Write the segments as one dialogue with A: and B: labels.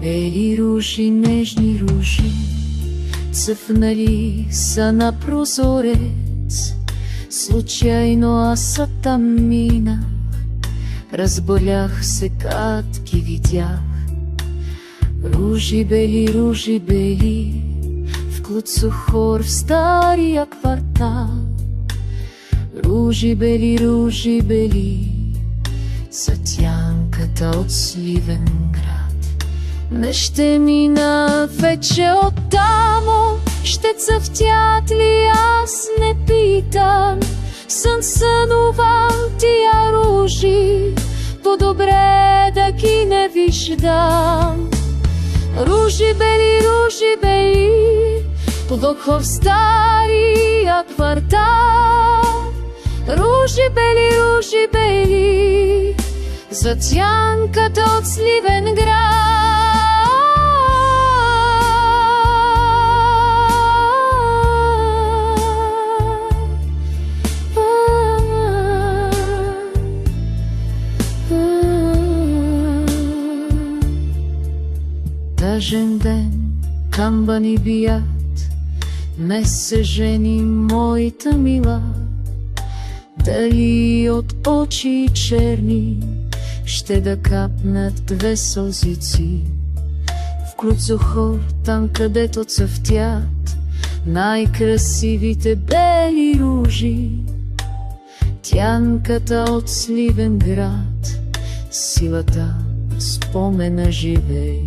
A: Бели ружи, нежни ружи, цъфнали са на прозорец. Случайно аз там минах, разболях се, кат ги видях. Ружи бели, в Клуцохор, в стария квартал. Ружи бели, за тянката от Сливенград. Не ще мина вече оттамо, ще цъфтят ли, аз не питам. Съм сънувал тия ружи, по-добре да ги не виждам. Ружи бели, по-дълго в стария квартал. Ружи бели, за тянката от Сливенград. Тъжен ден, камбани бият, не се жени моята мила. Дали от очи черни ще да капнат две сълзици? В Клуцохор, там където цъфтят най-красивите бели ружи. Тянката от Сливенград, силата спомена живей.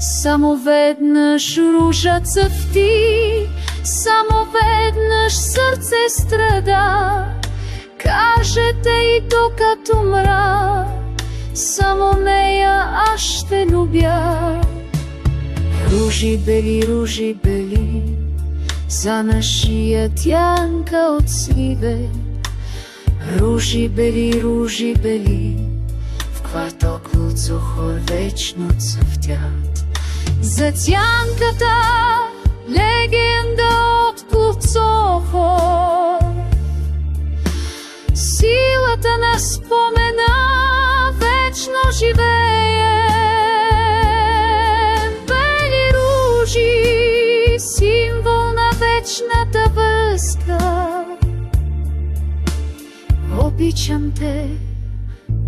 A: Само веднъж ружа цъфти, само веднъж сърце страда. Кажете и докато мра, само нея аз ще любя. Ружи бели, за нашия тянка от Сливе. Ружи бели, в квартал Клуцохор вечно цъфтят. За тянката легенда от Клуцохор, силата на спомена вечно живее. Бели ружи, символ на вечната връзка. Обичам те,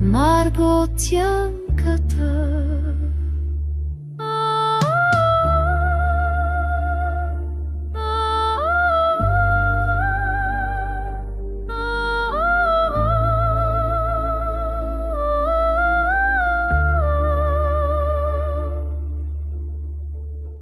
A: Марго, тянката.